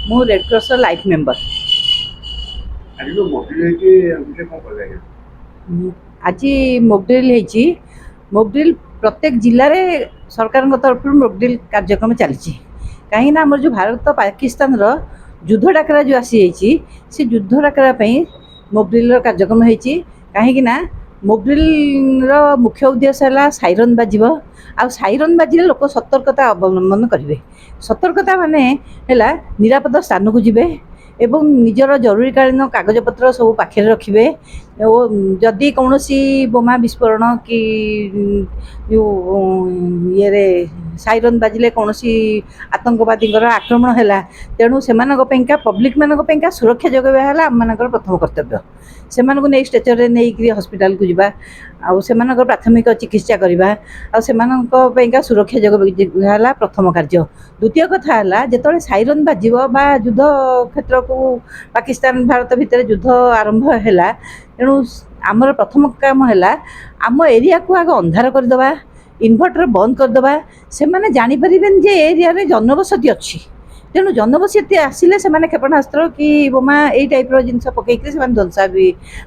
ମୁଁ ରେଡ୍ କ୍ରସ୍ର ଲାଇଫ୍ ମେମ୍बर। ଆଜି ଯୋଉ ମଡେଲ ହେଇଛି ବିଷୟ କଣ କହିବେ ଆଜ୍ଞା? ଆଜି ମୋକଡ୍ରିଲ୍ ହେଇଛି। ମୋକଡ୍ରିଲ୍ ପ୍ରତ୍ୟେକ ଜିଲ୍ଲାରେ ସରକାରଙ୍କ ତରଫରୁ ମୋକଡ୍ରିଲ୍ କାର୍ଯ୍ୟକ୍ରମ ଚାଲିଛି। କାହିଁକିନା ଆମର ଯେଉଁ ଭାରତ ପାକିସ୍ତାନର ଯୁଦ୍ଧ ଡାକରା ଯେଉଁ ଆସିଯାଇଛି, ସେ ଯୁଦ୍ଧ ଡାକରା ପାଇଁ ମୋକଡ୍ରିଲ୍ର କାର୍ଯ୍ୟକ୍ରମ ହେଇଛି। କାହିଁକିନା ମୋକଡ୍ରିଲ୍ର ମୁଖ୍ୟ ଉଦ୍ଦେଶ୍ୟ ହେଲା ସାଇରନ୍ ବାଜିବ, ଆଉ ସାଇରନ୍ ବାଜିଲେ ଲୋକ ସତର୍କତା ଅବଲମ୍ବନ କରିବେ। ସତର୍କତା ମାନେ ହେଲା ନିରାପଦ ସ୍ଥାନକୁ ଯିବେ ଏବଂ ନିଜର ଜରୁରୀକାଳୀନ କାଗଜପତ୍ର ସବୁ ପାଖରେ ରଖିବେ ଓ ଯଦି କୌଣସି ବୋମା ବିସ୍ଫୋରଣ କି ଯେଉଁ ଇଏରେ ସାଇରନ୍ ବାଜିଲେ କୌଣସି ଆତଙ୍କବାଦୀଙ୍କର ଆକ୍ରମଣ ହେଲା, ତେଣୁ ସେମାନଙ୍କ ପାଇଁକା ପବ୍ଲିକମାନଙ୍କ ପାଇଁକା ସୁରକ୍ଷା ଯୋଗାଇବା ହେଲା ଆମମାନଙ୍କର ପ୍ରଥମ କର୍ତ୍ତବ୍ୟ। ସେମାନଙ୍କୁ ନେଇ ଷ୍ଟ୍ରେଚରରେ ନେଇକରି ହସ୍ପିଟାଲକୁ ଯିବା, ଆଉ ସେମାନଙ୍କର ପ୍ରାଥମିକ ଚିକିତ୍ସା କରିବା, ଆଉ ସେମାନଙ୍କ ପାଇଁକା ସୁରକ୍ଷା ଯୋଗାଇବା ହେଲା ପ୍ରଥମ କାର୍ଯ୍ୟ। ଦ୍ୱିତୀୟ କଥା ହେଲା ଯେତେବେଳେ ସାଇରନ୍ ବାଜିବ ବା ଯୁଦ୍ଧ କ୍ଷେତ୍ରକୁ ପାକିସ୍ତାନ ଭାରତ ଭିତରେ ଯୁଦ୍ଧ ଆରମ୍ଭ ହେଲା, ତେଣୁ ଆମର ପ୍ରଥମ କାମ ହେଲା ଆମ ଏରିଆକୁ ଆଗ ଅନ୍ଧାର କରିଦେବା, ଇନଭର୍ଟର ବନ୍ଦ କରିଦେବା। ସେମାନେ ଜାଣିପାରିବେନି ଯେ ଏ ଏରିଆରେ ଜନବସତି ଅଛି। ତେଣୁ ଜନବସତି ଆସିଲେ ସେମାନେ କ୍ଷେପଣାସ୍ତ୍ର କି ବୋମା ଏଇ ଟାଇପ୍ର ଜିନିଷ ପକାଇକି ସେମାନେ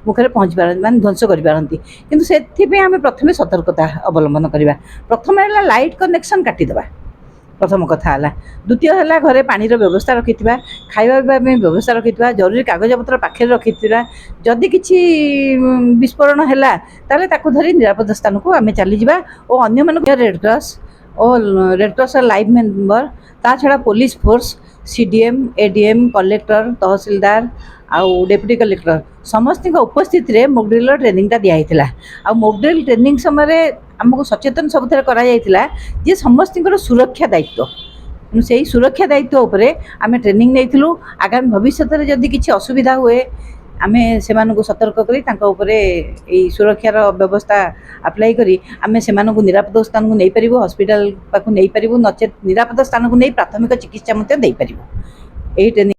ମୁଖରେ ପହଞ୍ଚି ପାରନ୍ତି, ମାନେ ଧ୍ୱଂସ କରିପାରନ୍ତି। କିନ୍ତୁ ସେଥିପାଇଁ ଆମେ ପ୍ରଥମେ ସତର୍କତା ଅବଲମ୍ବନ କରିବା। ପ୍ରଥମେ ହେଲା ଲାଇଟ୍ କନେକ୍ସନ୍ କାଟିଦେବା, ପ୍ରଥମ କଥା ହେଲା। ଦ୍ୱିତୀୟ ହେଲା ଘରେ ପାଣିର ବ୍ୟବସ୍ଥା ରଖିଥିବା, ଖାଇବା ପିଇବା ପାଇଁ ବ୍ୟବସ୍ଥା ରଖିଥିବା, ଜରୁରୀ କାଗଜପତ୍ର ପାଖରେ ରଖିଥିବା। ଯଦି କିଛି ବିସ୍ଫୋରଣ ହେଲା ତାହେଲେ ତାକୁ ଧରି ନିରାପଦ ସ୍ଥାନକୁ ଆମେ ଚାଲିଯିବା ଓ ଅନ୍ୟମାନଙ୍କୁ ରେଡ୍ କ୍ରସ୍ ଓ ରେଡ୍ କ୍ରସ୍ର ଲାଇଫ୍ ମେମ୍ବର, ତା ଛଡ଼ା police force, CDM, ADM, collector, tehsildar ଆଉ ଡେପୁଟି କଲେକ୍ଟର ସମସ୍ତଙ୍କ ଉପସ୍ଥିତିରେ ମୋକଡ୍ରିଲ୍ର ଟ୍ରେନିଂଟା ଦିଆହେଇଥିଲା। ଆଉ ମୋକଡ୍ରିଲ୍ ଟ୍ରେନିଂ ସମୟରେ ଆମକୁ ସଚେତନ ସବୁଥିରେ କରାଯାଇଥିଲା ଯେ ସମସ୍ତଙ୍କର ସୁରକ୍ଷା ଦାୟିତ୍ୱ। ତେଣୁ ସେହି ସୁରକ୍ଷା ଦାୟିତ୍ୱ ଉପରେ ଆମେ ଟ୍ରେନିଂ ନେଇଥିଲୁ। ଆଗାମୀ ଭବିଷ୍ୟତରେ ଯଦି କିଛି ଅସୁବିଧା ହୁଏ ଆମେ ସେମାନଙ୍କୁ ସତର୍କ କରି ତାଙ୍କ ଉପରେ ଏଇ ସୁରକ୍ଷାର ବ୍ୟବସ୍ଥା ଆପ୍ଲାଏ କରି ଆମେ ସେମାନଙ୍କୁ ନିରାପଦ ସ୍ଥାନକୁ ନେଇପାରିବୁ, ହସ୍ପିଟାଲ ପାଖକୁ ନେଇପାରିବୁ, ନଚେତ୍ ନିରାପଦ ସ୍ଥାନକୁ ନେଇ ପ୍ରାଥମିକ ଚିକିତ୍ସା ମଧ୍ୟ ଦେଇପାରିବୁ। ଏହି ଟ୍ରେନିଂ